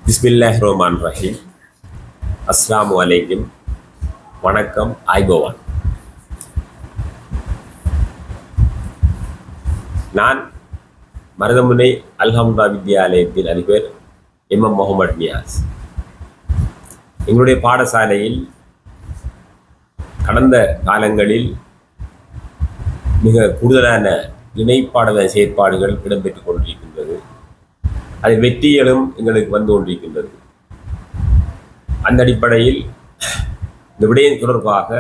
பிஸ்மில்லாஹிர்ரஹ்மானிர்ரஹீம். அஸ்ஸலாமு அலைக்கும். வணக்கம். ஆய்போவான். நான் மருதமுனை அல்ஹம்துலில்லாஹ் வித்யாலயத்தின் அதிபர் எம் முகமது நியாஸ். எங்களுடைய பாடசாலையில் கடந்த காலங்களில் மிக கூடுதலான இணைப்பாடல செயற்பாடுகள் இடம்பெற்றுக் கொண்டிருக்கின்றது. அதில் வெற்றிகளும் எங்களுக்கு வந்து கொண்டிருக்கின்றது. அந்த அடிப்படையில் இந்த விடயம் தொடர்பாக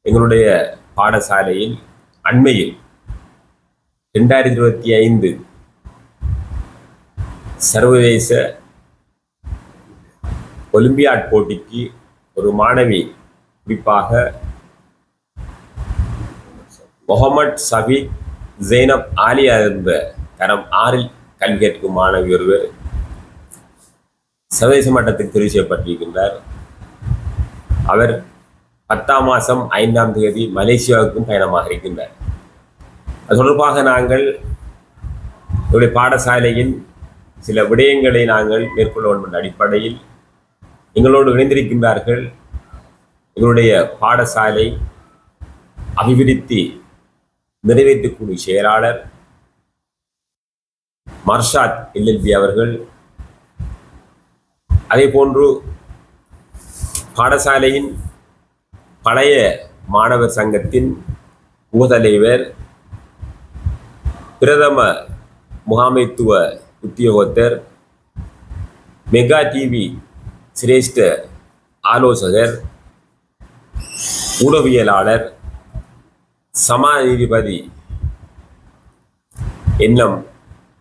எங்களுடைய பாடசாலையில் அண்மையில் 2025 சர்வதேச ஒலிம்பியாட் போட்டிக்கு ஒரு மாணவி, குறிப்பாக முகமது சஃபீக் ஜெய்னப் ஆலியா என்ற தரம் 6 கல்வி கற்கும் மாணவி ஒருவர் சர்வதேச மட்டத்துக்கு தெரிவு செய்யப்பட்டிருக்கின்றார். அவர் 10ஆம் மாதம் 5ஆம் தேதி மலேசியாவுக்கும் பயணமாக இருக்கின்றார். அது தொடர்பாக நாங்கள் என்னுடைய பாடசாலையின் சில விடயங்களை நாங்கள் மேற்கொள்ள வேண்டும் என்ற அடிப்படையில் எங்களோடு இணைந்திருக்கின்றார்கள் எங்களுடைய பாடசாலை அபிவிருத்தி நிறைவேற்றுக்குழு செயலாளர் மர்ஷாத் எல்எல்பி அவர்கள். அதே போன்று பாடசாலையின் பழைய மாணவர் சங்கத்தின் உபதலைவர், பிரதம முகாமைத்துவ உத்தியோகத்தர், மெகா டிவி சிரேஷ்ட ஆலோசகர், ஊடகவியலாளர், சமா நீதிபதி என்எம்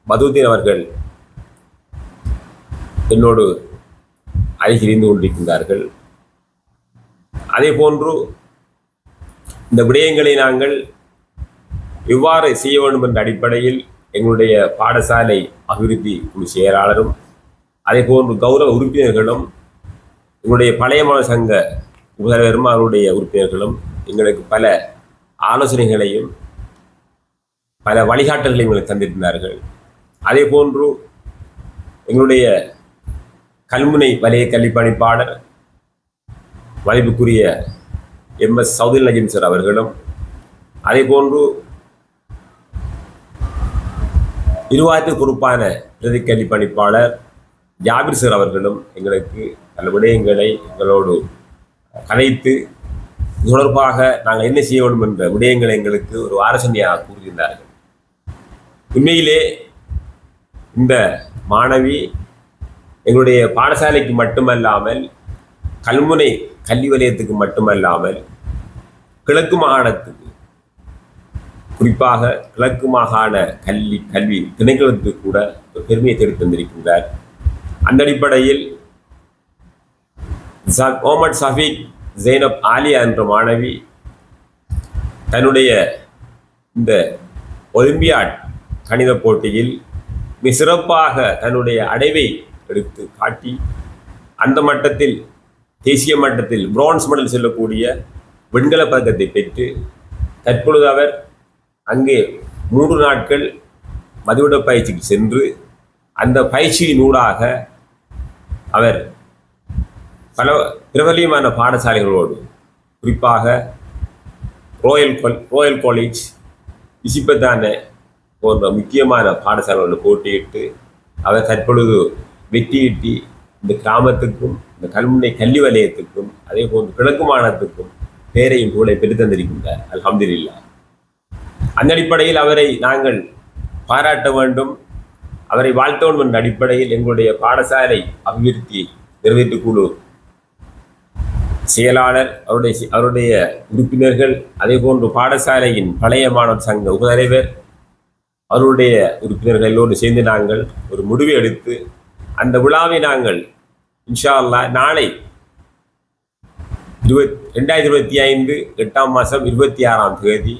மதுதீன் அவர்கள் என்னோடு அருகில் இருந்து கொண்டிருக்கின்றார்கள். அதே போன்று இந்த விடயங்களை நாங்கள் எவ்வாறு செய்ய வேண்டும் என்ற அடிப்படையில் எங்களுடைய பாடசாலை அபிவிருத்தி குழு செயலாளரும் அதே போன்று கௌரவ உறுப்பினர்களும் எங்களுடைய பழைய மாணவர் சங்க உபதலைவரும் அவருடைய உறுப்பினர்களும் எங்களுக்கு பல ஆலோசனைகளையும் பல வழிகாட்டல்களையும் எங்களுக்கு தந்திருந்தார்கள். அதே போன்று எங்களுடைய கல்முனை வலய கல்வி பணிப்பாளர் மதிப்புக்குரிய MS சௌதுல் நஜீம் சார் அவர்களும், அதே போன்று நிர்வாகத்திற்கு பொறுப்பான பிரதி கல்வி பணிப்பாளர் ஜாபிர் சார் அவர்களும் எங்களுக்கு பல விடயங்களை எங்களோடு கதைத்து தொடர்பாக நாங்கள் என்ன செய்ய வேண்டும் என்ற விடயங்களை எங்களுக்கு ஒரு ஆலோசனையாக கூறுகின்றார்கள். உண்மையிலே இந்த மாணவி எங்களுடைய பாடசாலைக்கு மட்டுமல்லாமல் கல்முனை கல்வி வலயத்துக்கு மட்டுமல்லாமல் கிழக்கு மாகாணத்துக்கு, குறிப்பாக கிழக்கு மாகாண கல்வி திணைக்களத்துக்கு கூட ஒரு பெருமையை தேடி தந்திருக்கின்றார். அந்த அடிப்படையில் முகமது சஃபீக் ஜெய்னப் ஆலியா என்ற மாணவி தன்னுடைய இந்த ஒலிம்பியாட் கணித போட்டியில் மிக சிறப்பாக தன்னுடைய அடைவை எடுத்து காட்டி அந்த மட்டத்தில் தேசிய மட்டத்தில் பிரான்ஸ் மெடல் செல்லக்கூடிய வெண்கல பதக்கத்தை பெற்று தற்பொழுது அவர் அங்கே 3 நாட்கள் மதுவிட பயிற்சிக்கு சென்று அந்த பயிற்சியினூடாக அவர் பல பிரபலியமான பாடசாலைகளோடு, குறிப்பாக ரோயல் காலேஜ், இசிபத்தான போன்ற முக்கியமான பாடசாலைகளோடு போட்டியிட்டு அவர் தற்பொழுது வெற்றியிட்டி இந்த கிராமத்துக்கும் இந்த கல்முனை கல்வி வலயத்துக்கும் அதே போன்று கிழக்கு மாகாணத்துக்கும் பேரையும் கூட பெற்று தந்திருக்கின்றார். அல்ஹம்துலில்லாஹ். அந்த அடிப்படையில் அவரை நாங்கள் பாராட்ட வேண்டும், அவரை வாழ்த்த வேண்டும் என்ற அடிப்படையில் எங்களுடைய பாடசாலை அபிவிருத்தி நிறைவேற்றுக்குழு செயலாளர், அவருடைய உறுப்பினர்கள், அதே போன்று பாடசாலையின் பழைய மாணவர் சங்க உபதலைவர், அவருடைய உறுப்பினர்கள் எல்லோரும் சேர்ந்து நாங்கள் ஒரு முடிவை எடுத்து அந்த விழாவை நாங்கள் இன்ஷா அல்லாஹ் நாளை 2025 8ஆம் மாதம் 26ஆம் தேதி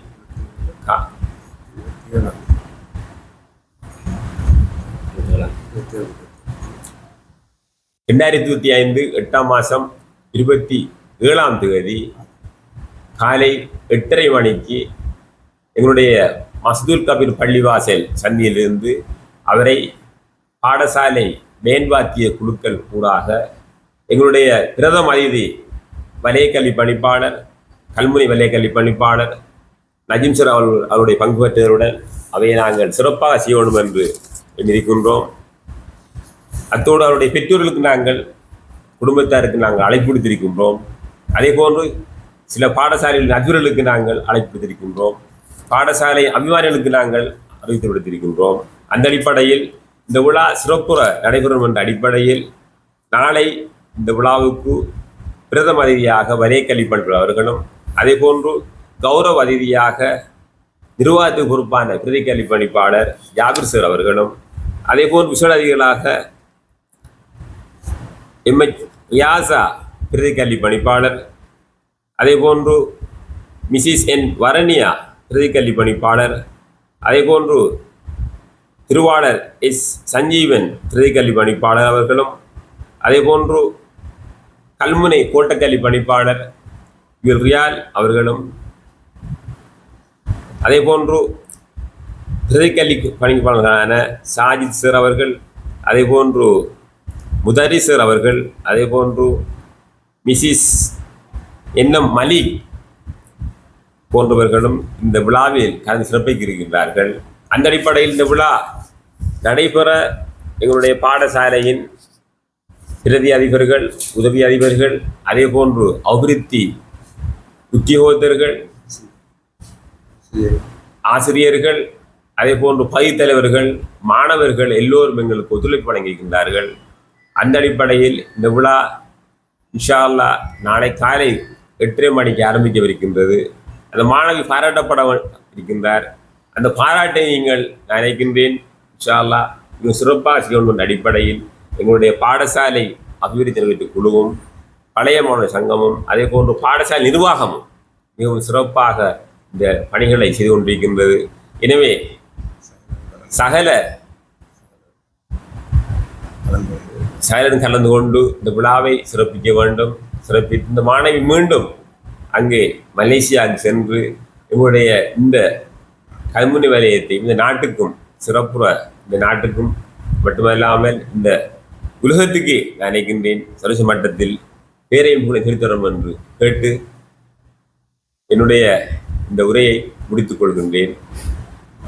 2025 8ஆம் மாதம் 27ஆம் தேதி காலை 8:30 மணிக்கு எங்களுடைய மஸ்துல் கபீர் பள்ளிவாசல் சந்தியிலிருந்து அவரை பாடசாலை மேன்பாத்திய குழுக்கள் ஊடாக எங்களுடைய பிரதம அதிதி வலயக்கல்வி பணிப்பாளர் கல்முனை வலயக்கல்வி பணிப்பாளர் நஜீம் சார் அவருடைய பங்கு பெற்றவருடன் அவையை நாங்கள் சிறப்பாக செய்ய வேண்டும் என்று எண்ணிருக்கின்றோம். அத்தோடு அவருடைய பெற்றோர்களுக்கு நாங்கள் குடும்பத்தாருக்கு நாங்கள் அழைப்பு விடுத்திருக்கின்றோம். அதே போன்று சில பாடசாலைகளின் நண்பர்களுக்கு நாங்கள் அழைப்பு விடுத்திருக்கின்றோம். பாடசாலை அபிமானிகளுக்கு நாங்கள் அறிவித்து விடுத்திருக்கின்றோம். அந்த அடிப்படையில் இந்த விழா சிறப்புற நடைபெறும் என்ற அடிப்படையில் நாளை இந்த விழாவுக்கு பிரதம அதிதியாக வலயக்கல்வி பணிப்பாளர் அவர்களும் அதே போன்று கௌரவ அதிதியாக நிர்வாகத்துக்கு பொறுப்பான பிரதி கல்வி பணிப்பாளர் ஜாபிர் சார் அவர்களும் அதே போன்று விசேட அதிதிகளாக எம்எச் ரியாசா பிரதி கல்வி பணிப்பாளர் அதே போன்று மிசிஸ் என் வரணியா பிரதி கல்வி பணிப்பாளர் அதே போன்று திருவாளர் எஸ் சஞ்சீவன் பிரதி கல்வி பணிப்பாளர் அவர்களும் அதே போன்று கல்முனை கோட்டக்கல்வி பணிப்பாளர் ரியால் அவர்களும் அதே போன்று பிரதிக்கல்வி பணிப்பாளர்களான சாஜித் சார் அவர்கள் அதே போன்று முதரி சார் அவர்கள் அதே போன்று மிசிஸ் என்எம் மலிக் போன்றவர்களும் இந்த விழாவில் கலந்து சிறப்பிக்க இருக்கின்றார்கள். அந்த அடிப்படையில் இந்த விழா நடைபெற எங்களுடைய பாடசாலையின் பிரதி அதிபர்கள் உதவி அதிபர்கள் அதே போன்று அபிவிருத்தி உத்தியோகத்தர்கள் ஆசிரியர்கள் அதே போன்று பயிர் தலைவர்கள் மாணவர்கள் எல்லோரும் எங்களுக்கு ஒத்துழைப்பு வழங்கியிருக்கின்றார்கள். அந்த அடிப்படையில் இந்த விழா இன்ஷா அல்லாஹ் நாளை காலை 8:30 மணிக்கு ஆரம்பிக்கவிருக்கின்றது. அந்த மாணவி பாராட்டப்பட இருக்கின்றார். அந்த பாராட்டை நீங்கள் நான் நினைக்கின்றேன் இன்ஷா அல்லாஹ் மிக சிறப்பாக செய்யணும் என்ற அடிப்படையில் எங்களுடைய பாடசாலை அபிவிருத்தி நிறுவன குழுவும் பழைய மாணவர் சங்கமும் அதே போன்று பாடசாலை நிர்வாகமும் மிகவும் சிறப்பாக இந்த பணிகளை செய்து கொண்டிருக்கின்றது. எனவே சகலரும் கலந்து கொண்டு இந்த விழாவை சிறப்பிக்க வேண்டும். சிறப்பித்து இந்த மாணவி மீண்டும் அங்கே மலேசியாவுக்கு சென்று எங்களுடைய இந்த கல்முனை வலயத்தை இந்த நாட்டுக்கும் சிறப்புற இந்த நாட்டுக்கும் மட்டுமல்லாமல் இந்த உலகத்துக்கே நான் நினைக்கின்றேன் சர்வதேச மட்டத்தில் பேரையும் கூட திருத்தரும் என்று கேட்டு என்னுடைய இந்த உரையை முடித்துக் கொள்கின்றேன்.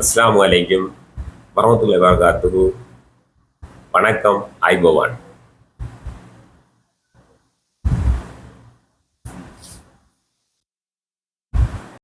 அஸ்ஸலாமு அலைக்கும் வரஹ்மத்துல்லாஹி வபரகாத்துஹு. வணக்கம். ஆய்பவான்.